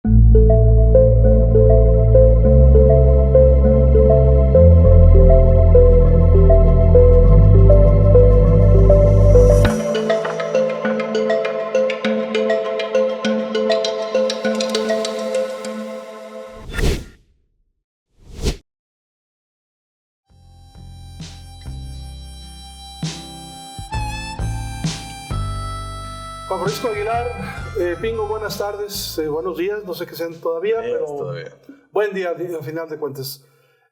Juan Francisco Aguilar, Pingo, buenas tardes, buenos días, no sé qué sean todavía, pero todavía. Buen día al final de cuentas.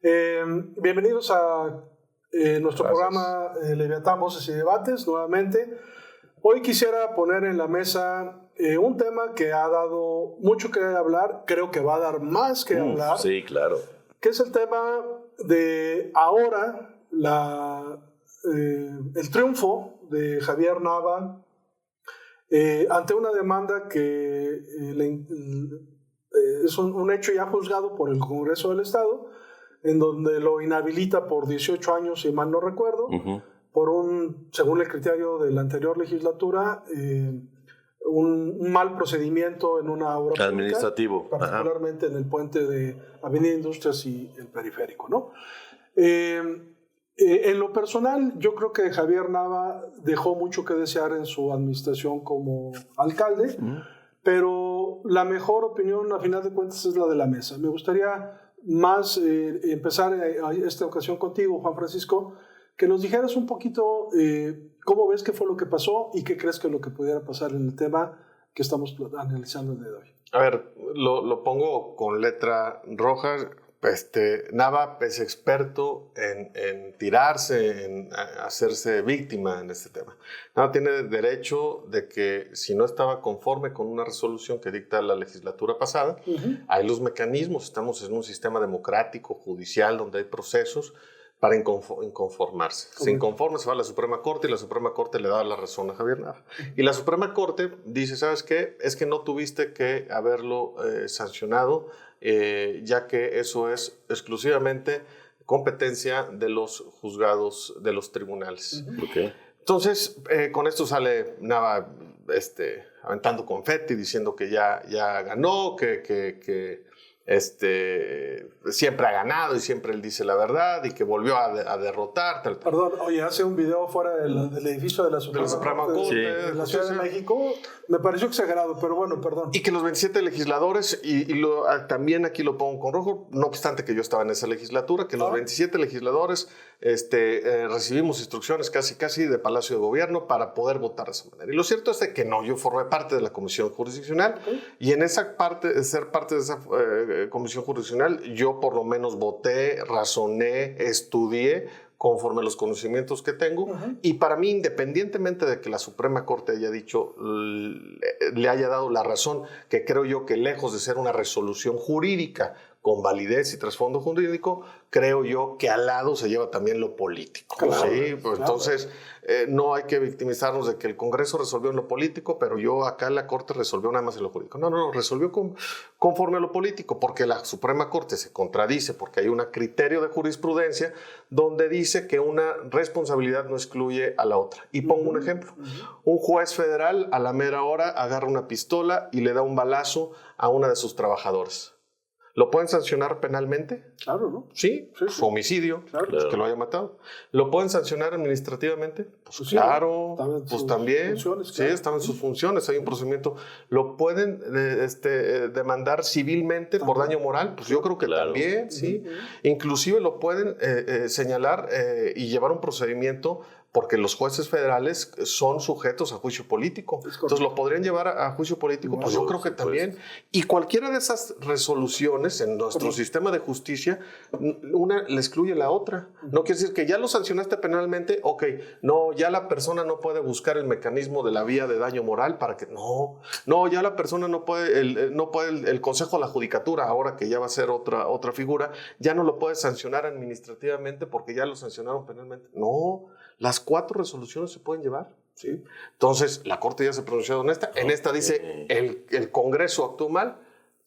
Bienvenidos a nuestro programa Leviatán, Voces y Debates, nuevamente. Hoy quisiera poner en la mesa un tema que ha dado mucho que hablar, creo que va a dar más que hablar. Sí, claro. Que es el tema de ahora, el triunfo de Javier Nava ante una demanda que es un hecho ya juzgado por el Congreso del Estado, en donde lo inhabilita por 18 años, si mal no recuerdo, por según el criterio de la anterior legislatura, un mal procedimiento en una obra administrativo, pública, particularmente en el puente de Avenida Industrias y el Periférico, ¿no? En lo personal, yo creo que Javier Nava dejó mucho que desear en su administración como alcalde, pero la mejor opinión, a final de cuentas, es la de la mesa. Me gustaría más empezar esta ocasión contigo, Juan Francisco, que nos dijeras un poquito cómo ves qué fue lo que pasó y qué crees que es lo que pudiera pasar en el tema que estamos analizando el día de hoy. A ver, lo pongo con letra roja. Nava es experto en tirarse, en hacerse víctima en este tema. Nava tiene derecho de que si no estaba conforme con una resolución que dicta la legislatura pasada, hay los mecanismos, estamos en un sistema democrático, judicial, donde hay procesos para inconformarse. Se inconforma, se va a la Suprema Corte y la Suprema Corte le da la razón a Javier Nava. Y la Suprema Corte dice, ¿sabes qué? Es que no tuviste que haberlo sancionado, ya que eso es exclusivamente competencia de los juzgados, de los tribunales. Okay. Entonces, con esto sale Nava aventando confeti, diciendo que ya ganó, que siempre ha ganado y siempre él dice la verdad y que volvió a derrotar. Tal. Perdón, oye, hace un video fuera del edificio de la Suprema Corte de la Ciudad de México, me pareció exagerado, pero bueno, perdón. Y que los 27 legisladores, también aquí lo pongo con rojo, no obstante que yo estaba en esa legislatura, que los 27 legisladores recibimos instrucciones casi de Palacio de Gobierno para poder votar de esa manera. Y lo cierto es de que no, yo formé parte de la Comisión Jurisdiccional y en esa parte, ser parte de esa Comisión Jurisdiccional, yo por lo menos voté, razoné, estudié conforme a los conocimientos que tengo, y para mí, independientemente de que la Suprema Corte haya dicho, le haya dado la razón, que creo yo que lejos de ser una resolución jurídica con validez y trasfondo jurídico, creo yo que al lado se lleva también lo político. Claro, ¿sí? Pues, entonces, no hay que victimizarnos de que el Congreso resolvió en lo político, pero yo acá la Corte resolvió nada más en lo jurídico. No, resolvió conforme a lo político, porque la Suprema Corte se contradice, porque hay un criterio de jurisprudencia donde dice que una responsabilidad no excluye a la otra. Y pongo un ejemplo. Un juez federal a la mera hora agarra una pistola y le da un balazo a una de sus trabajadoras. ¿Lo pueden sancionar penalmente? Claro, ¿no? Sí. Homicidio, claro. Que lo haya matado. ¿Lo pueden sancionar administrativamente? Pues claro, pues también. Claro. Sí, están en sus funciones, hay un procedimiento. ¿Lo pueden demandar civilmente por daño moral? Pues yo creo que también, sí. Inclusive lo pueden señalar y llevar un procedimiento, porque los jueces federales son sujetos a juicio político. Entonces, ¿lo podrían llevar a juicio político? Pues yo creo que también. Y cualquiera de esas resoluciones en nuestro sistema de justicia, una le excluye la otra. No quiere decir que ya lo sancionaste penalmente, ok, no, ya la persona no puede buscar el mecanismo de la vía de daño moral para que... No, ya la persona no puede, el Consejo de la Judicatura, ahora que ya va a ser otra figura, ya no lo puede sancionar administrativamente porque ya lo sancionaron penalmente. No, las 4 resoluciones se pueden llevar. ¿Sí? Entonces, la Corte ya se ha pronunciado en esta. En esta dice, el Congreso actuó mal,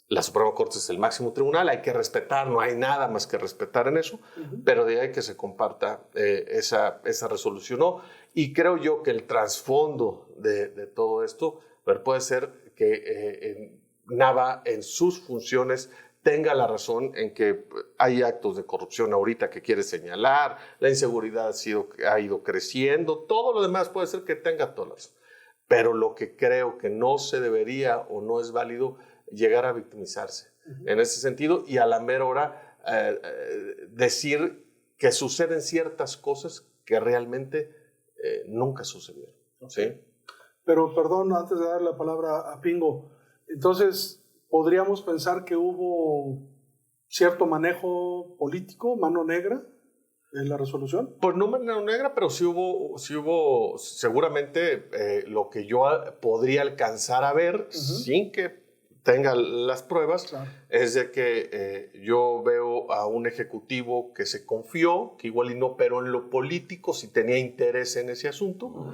la Suprema Corte es el máximo tribunal, hay que respetar, no hay nada más que respetar en eso, pero de ahí que se comparta esa resolución. ¿No? Y creo yo que el trasfondo de todo esto puede ser que Nava en sus funciones tenga la razón en que hay actos de corrupción ahorita que quiere señalar, la inseguridad ha ido creciendo, todo lo demás puede ser que tenga toda la razón. Pero lo que creo que no se debería o no es válido llegar a victimizarse en ese sentido y a la mera hora decir que suceden ciertas cosas que realmente nunca sucedieron. ¿Sí? Pero perdón, antes de dar la palabra a Pingo, entonces podríamos pensar que hubo cierto manejo político, mano negra, en la resolución. Pues no mano negra, pero sí hubo seguramente lo que yo podría alcanzar a ver sin que tenga las pruebas, claro. Es de que yo veo a un ejecutivo que se confió, que igual y no operó en lo político, si tenía interés en ese asunto,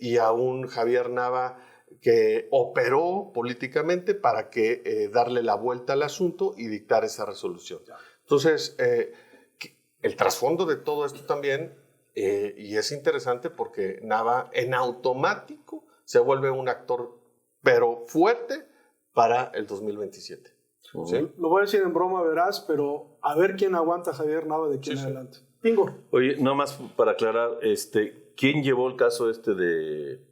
y a un Javier Nava que operó políticamente para que darle la vuelta al asunto y dictar esa resolución. Entonces, el trasfondo de todo esto también, y es interesante porque Nava en automático se vuelve un actor pero fuerte para el 2027. ¿Sí? Lo voy a decir en broma, verás, pero a ver quién aguanta a Javier Nava de aquí en adelante. Pingo. Oye, no más para aclarar, ¿quién llevó el caso de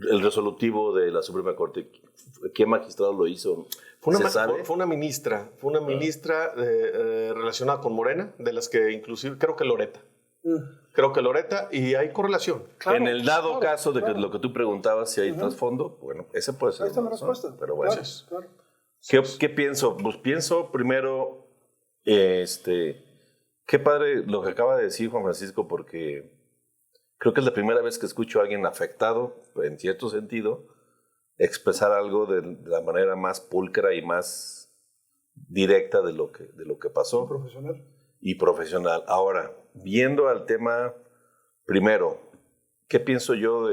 el resolutivo de la Suprema Corte? ¿Qué magistrado lo hizo? Fue una ministra relacionada con Morena, de las que inclusive creo que Loreta. Creo que Loreta, y hay correlación. Claro, en el dado caso de que lo que tú preguntabas, si hay trasfondo, bueno, ese puede ser. Ahí está la respuesta. Pero bueno, claro. ¿Qué pienso? Pues pienso primero, qué padre lo que acaba de decir Juan Francisco, porque creo que es la primera vez que escucho a alguien afectado, en cierto sentido, expresar algo de la manera más pulcra y más directa de lo que pasó. Profesional. Ahora, viendo al tema, primero, ¿qué pienso yo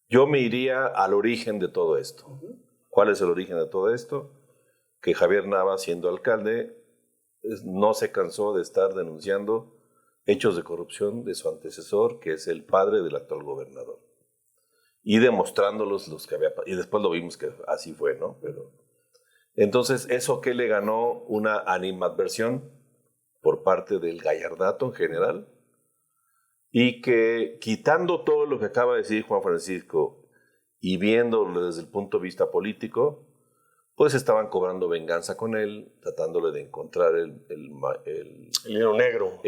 Yo me iría al origen de todo esto. ¿Cuál es el origen de todo esto? Que Javier Nava, siendo alcalde, no se cansó de estar denunciando hechos de corrupción de su antecesor, que es el padre del actual gobernador. Y demostrándolos los que había... Y después lo vimos que así fue, ¿no? Pero, entonces, ¿eso qué le ganó? Una animadversión por parte del gallardato en general, y que quitando todo lo que acaba de decir Juan Francisco y viéndolo desde el punto de vista político, pues estaban cobrando venganza con él, tratándole de encontrar el dinero negro.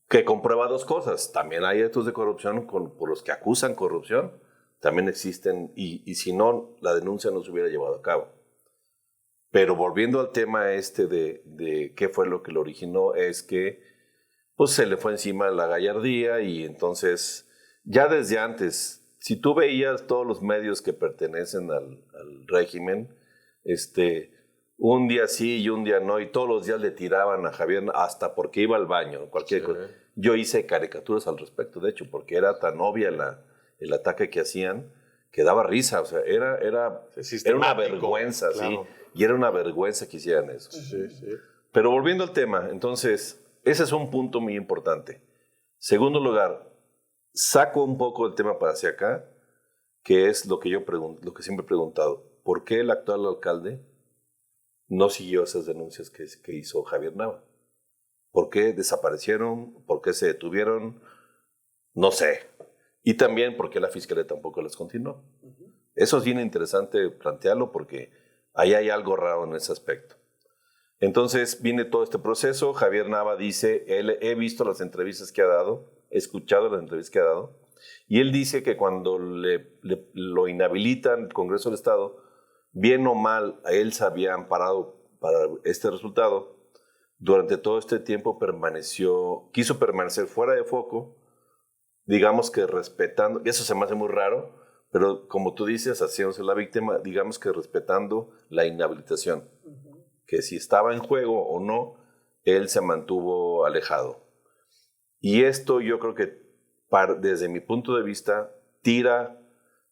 Que comprueba dos cosas. También hay actos de corrupción por los que acusan corrupción, también existen, y si no, la denuncia no se hubiera llevado a cabo. Pero volviendo al tema de qué fue lo que lo originó, es que pues se le fue encima la gallardía, y entonces ya desde antes, si tú veías todos los medios que pertenecen al régimen, un día sí y un día no, y todos los días le tiraban a Javier hasta porque iba al baño, cualquier cosa. Yo hice caricaturas al respecto, de hecho, porque era tan obvia el ataque que hacían que daba risa, o sea, era una vergüenza, claro. ¿Sí? Y era una vergüenza que hicieran eso. Sí. Pero volviendo al tema, entonces, ese es un punto muy importante. Segundo lugar, saco un poco el tema para hacia acá, que es lo que lo que siempre he preguntado. ¿Por qué el actual alcalde no siguió esas denuncias que hizo Javier Nava? ¿Por qué desaparecieron? ¿Por qué se detuvieron? No sé. Y también, ¿por qué la fiscalía tampoco las continuó? Eso es bien interesante plantearlo, porque ahí hay algo raro en ese aspecto. Entonces viene todo este proceso. Javier Nava dice, he visto las entrevistas que ha dado, he escuchado las entrevistas que ha dado, y él dice que cuando lo inhabilitan el Congreso del Estado, bien o mal, a él se había amparado para este resultado. Durante todo este tiempo quiso permanecer fuera de foco, digamos que respetando, y eso se me hace muy raro, pero como tú dices, haciéndose la víctima, digamos que respetando la inhabilitación. Que si estaba en juego o no, él se mantuvo alejado. Y esto yo creo que, desde mi punto de vista, tira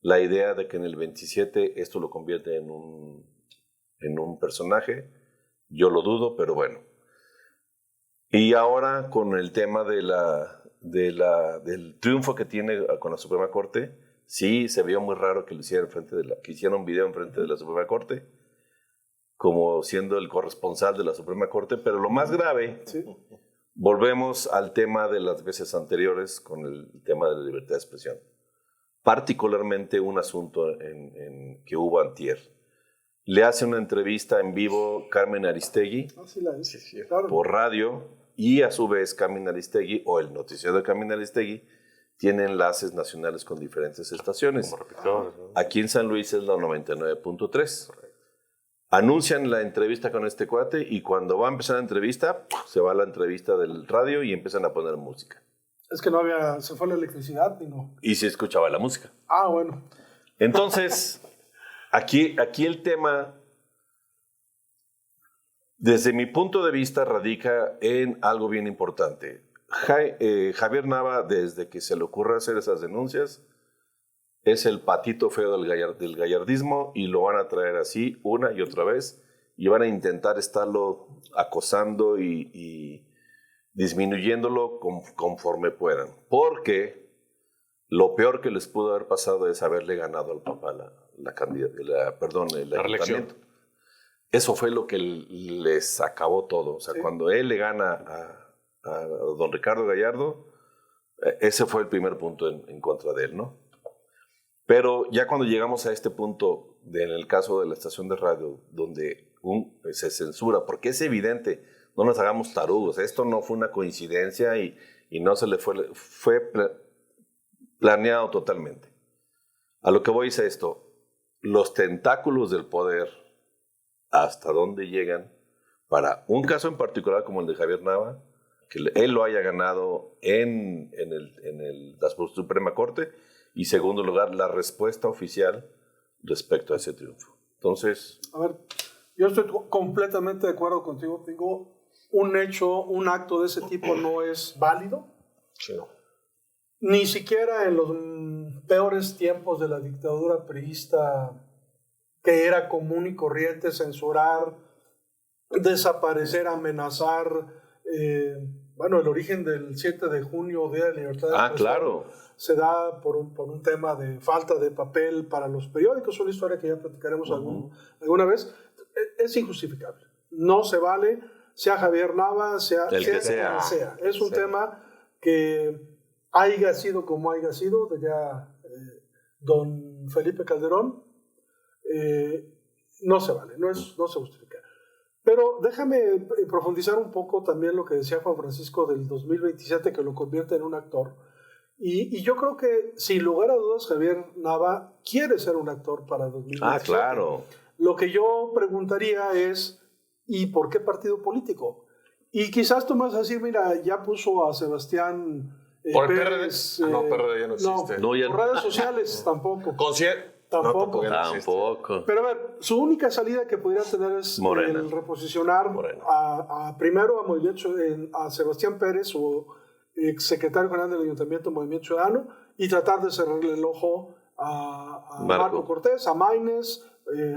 la idea de que en el 27 esto lo convierte en un personaje. Yo lo dudo, pero bueno. Y ahora con el tema del triunfo que tiene con la Suprema Corte, sí se vio muy raro que lo hicieran que hiciera un video enfrente de la Suprema Corte, como siendo el corresponsal de la Suprema Corte, pero lo más grave, volvemos al tema de las veces anteriores con el tema de la libertad de expresión. Particularmente un asunto que hubo antier. Le hace una entrevista en vivo Carmen Aristegui por radio, y a su vez Carmen Aristegui o el noticiero de Carmen Aristegui tiene enlaces nacionales con diferentes estaciones. Aquí en San Luis es la 99.3. Anuncian la entrevista con este cuate y cuando va a empezar la entrevista, se va a la entrevista del radio y empiezan a poner música. Es que se fue la electricidad y no. Y se escuchaba la música. Ah, bueno. Entonces, aquí el tema, desde mi punto de vista, radica en algo bien importante. Javier Nava, desde que se le ocurre hacer esas denuncias, es el patito feo del gallardismo y lo van a traer así una y otra vez y van a intentar estarlo acosando y disminuyéndolo conforme puedan. Porque lo peor que les pudo haber pasado es haberle ganado al papá el ayuntamiento. Eso fue lo que les acabó todo. O sea, cuando él le gana a don Ricardo Gallardo, ese fue el primer punto en contra de él, ¿no? Pero ya cuando llegamos a este punto, en el caso de la estación de radio, donde se censura, porque es evidente, no nos hagamos tarugos, esto no fue una coincidencia y no se le fue planeado totalmente. A lo que voy es esto, los tentáculos del poder, hasta dónde llegan, para un caso en particular como el de Javier Nava, que él lo haya ganado en la Suprema Corte, y segundo lugar, la respuesta oficial respecto a ese triunfo. Entonces... A ver, yo estoy completamente de acuerdo contigo. Digo, un acto de ese tipo no es válido. Sí, no. Ni siquiera en los peores tiempos de la dictadura priista, que era común y corriente censurar, desaparecer, amenazar. Bueno, el origen del 7 de junio, Día de Libertad de Expresión, claro, se da por un tema de falta de papel para los periódicos, una historia que ya platicaremos alguna vez. Es injustificable. No se vale, sea Javier Nava, sea el que sea. Es un tema que haya sido como haya sido, de ya don Felipe Calderón, no se vale, no se justifica. Pero déjame profundizar un poco también lo que decía Juan Francisco del 2027, que lo convierte en un actor. Y yo creo que, sin lugar a dudas, Javier Nava quiere ser un actor para 2027. Ah, claro. Lo que yo preguntaría es, ¿y por qué partido político? Y quizás tú me vas a decir, mira, ya puso a Sebastián ¿por Pérez? No, PRD ya no existe. No, por redes sociales tampoco. Tampoco. Pero a ver, su única salida que pudiera tener es el reposicionar primero a Sebastián Pérez, o exsecretario general del Ayuntamiento Movimiento Ciudadano, y tratar de cerrarle el ojo a Marco Cortés, a Maínez,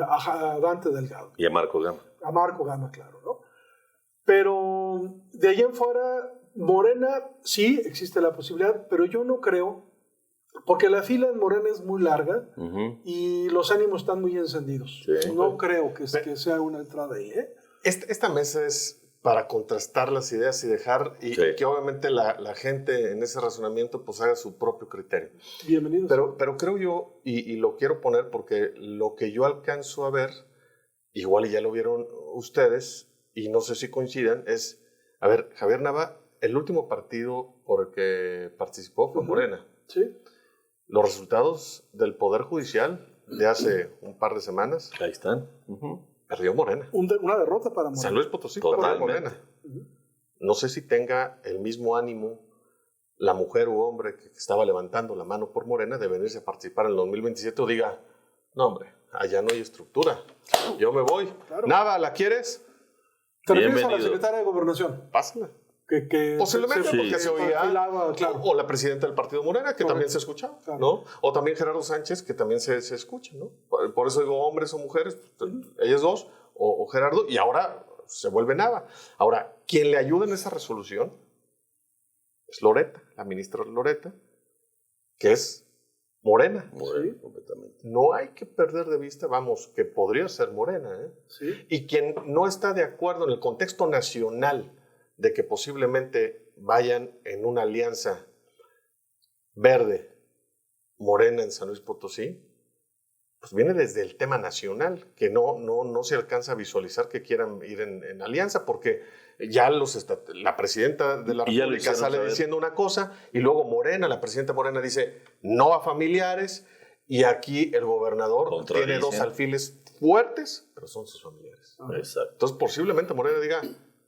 a Dante Delgado. Y a Marco Gama. A Marco Gama, claro, ¿no? Pero de ahí en fuera, Morena, sí existe la posibilidad, pero yo no creo, porque la fila en Morena es muy larga y los ánimos están muy encendidos. Sí. No creo que sea una entrada ahí, ¿eh? Esta mesa es para contrastar las ideas y dejar, que obviamente la gente en ese razonamiento pues haga su propio criterio. Bienvenidos. Pero creo yo, y lo quiero poner porque lo que yo alcanzo a ver, igual y ya lo vieron ustedes, y no sé si coincidan, es, a ver, Javier Nava, el último partido por el que participó fue Morena. Sí. Los resultados del Poder Judicial de hace un par de semanas. Ahí están. Perdió Morena. Una derrota para Morena. San Luis Potosí perdió Morena. No sé si tenga el mismo ánimo la mujer u hombre que estaba levantando la mano por Morena de venirse a participar en el 2027 o diga, no hombre, allá no hay estructura. Yo me voy. Claro. Nada, ¿la quieres? ¿Te refieres a la secretaria de Gobernación? Pásala. Que posiblemente porque se oía, claro. O la presidenta del Partido Morena, que también se escuchaba, claro. ¿no? O también Gerardo Sánchez, que también se escucha, ¿no? Por eso digo hombres o mujeres, ellos dos, o Gerardo, y ahora se vuelve Nava. Ahora, quien le ayuda en esa resolución es Loreta, la ministra Loreta, que es Morena. Sí, completamente. No hay que perder de vista, vamos, que podría ser Morena. Sí. Y quien no está de acuerdo en el contexto nacional de que posiblemente vayan en una alianza verde, Morena en San Luis Potosí, pues viene desde el tema nacional, que no se alcanza a visualizar que quieran ir en alianza, porque ya la presidenta de la República sale diciendo una cosa, y luego Morena, la presidenta Morena dice no a familiares, y aquí el gobernador tiene dos alfiles fuertes, pero son sus familiares. Exacto. Entonces posiblemente Morena diga,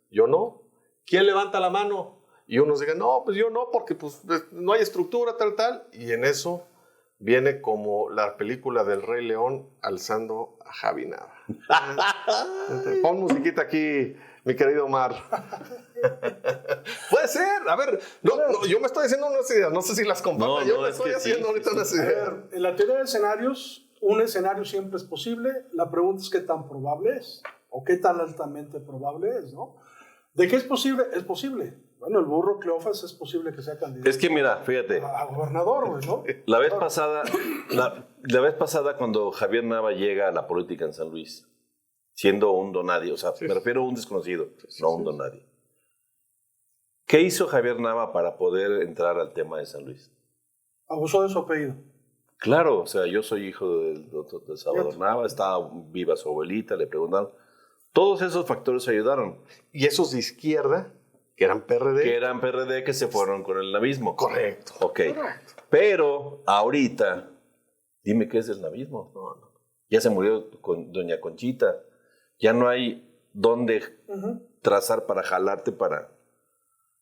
yo no. ¿Quién levanta la mano? Y unos digan, no, pues yo no, porque pues, no hay estructura, tal, y en eso viene como la película del Rey León alzando a Javi Nava. Pon musiquita aquí, mi querido Omar. Puede ser, a ver, yo me estoy diciendo unas ideas, no sé si las comparto, yo me estoy haciendo ahorita unas ideas. En la teoría de escenarios, un escenario siempre es posible, la pregunta es qué tan probable es, o qué tan altamente probable es, ¿no? ¿De qué es posible? Es posible. Bueno, el burro Cleofas es posible que sea candidato. Es que mira, fíjate. A gobernador, ¿no? La vez pasada cuando Javier Nava llega a la política en San Luis, siendo un donadie, o sea, me refiero a un desconocido, no un donadie. ¿Qué hizo Javier Nava para poder entrar al tema de San Luis? Abusó de su apellido. Claro, o sea, yo soy hijo de Salvador Nava, estaba viva su abuelita, le preguntaron. Todos esos factores ayudaron. Y esos de izquierda, que eran PRD. Que se fueron con el navismo. Correcto. Ok. Correcto. Pero ahorita, dime qué es el navismo. No. Ya se murió con doña Conchita. Ya no hay dónde trazar para jalarte para...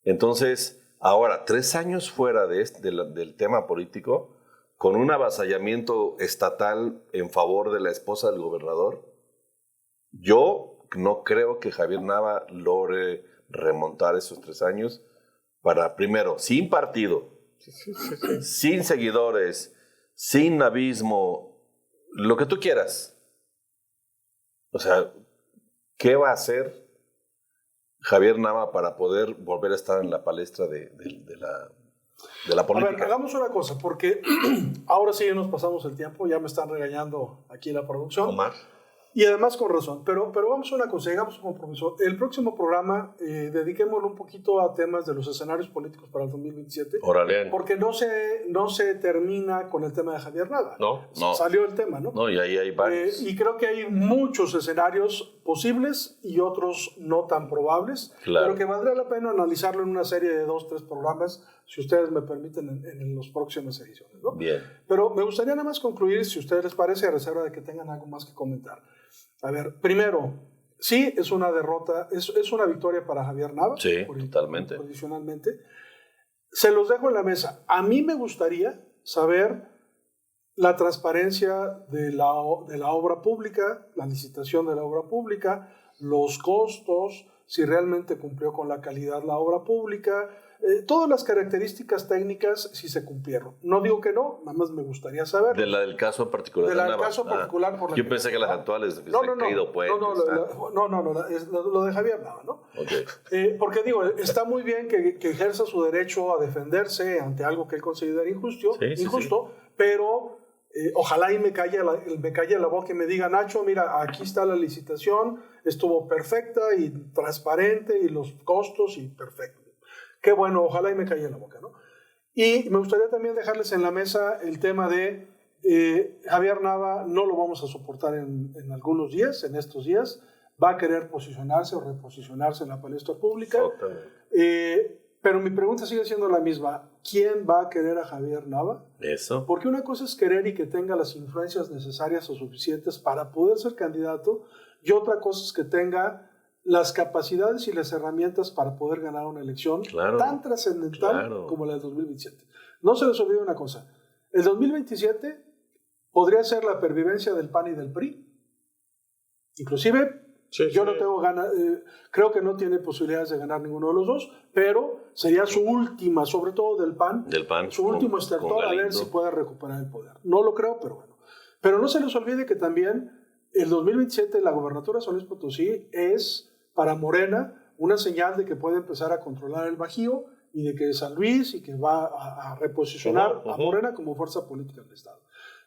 Entonces, ahora, 3 años fuera del tema político, con un avasallamiento estatal en favor de la esposa del gobernador, yo no creo que Javier Nava logre remontar esos 3 años para, primero, sin partido, sin seguidores, sin navismo, lo que tú quieras. O sea, ¿qué va a hacer Javier Nava para poder volver a estar en la palestra de la política? A ver, hagamos una cosa, porque ahora sí nos pasamos el tiempo, ya me están regañando aquí la producción. Omar. Y además con razón, pero vamos a una cosa, llegamos a un compromiso. El próximo programa dediquémoslo un poquito a temas de los escenarios políticos para el 2027. Órale. Porque no se termina con el tema de Javier Nava. No. Salió el tema, ¿no? No, y ahí hay varios. Y creo que hay muchos escenarios posibles y otros no tan probables. Claro. Pero que valdría la pena analizarlo en una serie de 2, 3 programas, si ustedes me permiten, en las próximas ediciones, ¿no? Bien. Pero me gustaría nada más concluir, si a ustedes les parece, a reserva de que tengan algo más que comentar. A ver, primero, sí, es una derrota, es una victoria para Javier Nava. Sí, totalmente. Tradicionalmente. Se los dejo en la mesa. A mí me gustaría saber la transparencia de la obra pública, la licitación de la obra pública, los costos, si realmente cumplió con la calidad la obra pública, todas las características técnicas si se cumplieron. No digo que no, nada más me gustaría saber. Del caso en particular. Del caso particular. Por yo pensé que las actuales lo de Javier Nava, ¿no? Okay. Porque digo, está muy bien que ejerza su derecho a defenderse ante algo que él considera injusto, pero ojalá y me calle la boca y me diga, Nacho, mira, aquí está la licitación, estuvo perfecta y transparente y los costos y perfecto. Qué bueno, ojalá y me calle la boca, ¿no? Y me gustaría también dejarles en la mesa el tema de Javier Nava, no lo vamos a soportar en algunos días, en estos días, va a querer posicionarse o reposicionarse en la palestra pública. Pero mi pregunta sigue siendo la misma. ¿Quién va a querer a Javier Nava? Eso. Porque una cosa es querer y que tenga las influencias necesarias o suficientes para poder ser candidato, y otra cosa es que tenga las capacidades y las herramientas para poder ganar una elección tan trascendental como la del 2027. No se les olvide una cosa. El 2027 podría ser la pervivencia del PAN y del PRI. Inclusive, yo no tengo ganas, creo que no tiene posibilidades de ganar ninguno de los dos, pero sería su última, sobre todo del PAN su último estertor a ver si puede recuperar el poder. No lo creo, pero bueno. Pero no se les olvide que también el 2027 la gobernatura de San Luis Potosí es para Morena una señal de que puede empezar a controlar el Bajío y de que es San Luis y que va a reposicionar a Morena como fuerza política del Estado.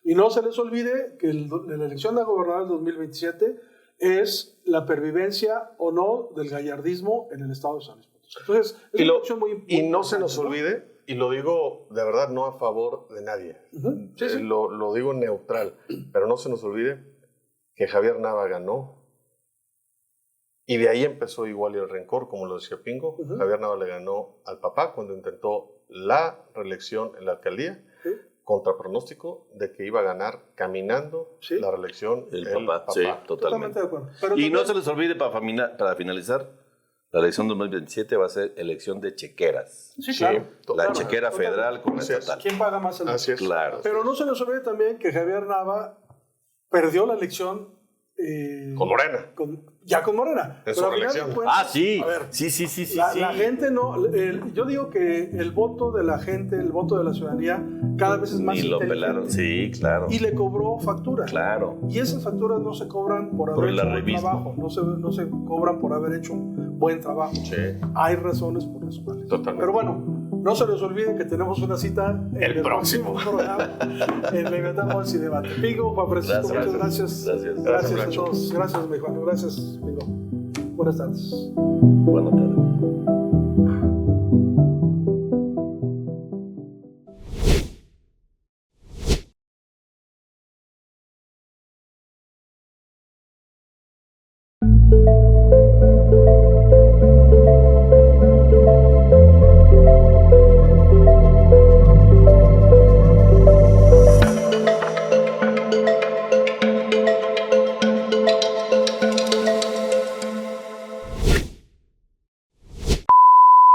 Y no se les olvide que la elección de gobernador del 2027 es la pervivencia o no del gallardismo en el Estado de San Luis Potosí. Entonces, es una elección muy importante. Y no se nos olvide, y lo digo de verdad no a favor de nadie, sí. Lo digo neutral, pero no se nos olvide que Javier Nava ganó. Y de ahí empezó igual el rencor, como lo decía Pingo. Javier Nava le ganó al papá cuando intentó la reelección en la alcaldía, contra pronóstico de que iba a ganar caminando la reelección el papá. Sí, totalmente de acuerdo. Pero y no se les olvide, para finalizar, la elección 2027 va a ser elección de chequeras. Sí, claro. La chequera federal con la estatal. ¿Quién paga más el Así es. Claro. Pero no se les olvide también que Javier Nava perdió la elección con Morena. Ya con Morena. En su reelección. Sí. A ver, sí. La gente no. Yo digo que el voto de la gente, el voto de la ciudadanía, cada vez es más inteligente. Y lo pelaron, sí, claro. Y le cobró factura. Claro. Y esas facturas no se cobran por haber hecho buen trabajo. No se cobran por haber hecho un buen trabajo. Sí. Hay razones por las cuales. Totalmente. Pero bueno. No se les olvide que tenemos una cita en el próximo programa en Levantamos y Debate. Pingo, Juan Francisco, muchas gracias. Gracias a todos. Gracias, mi Juan. Gracias, Pingo. Buenas tardes. Buenas tardes.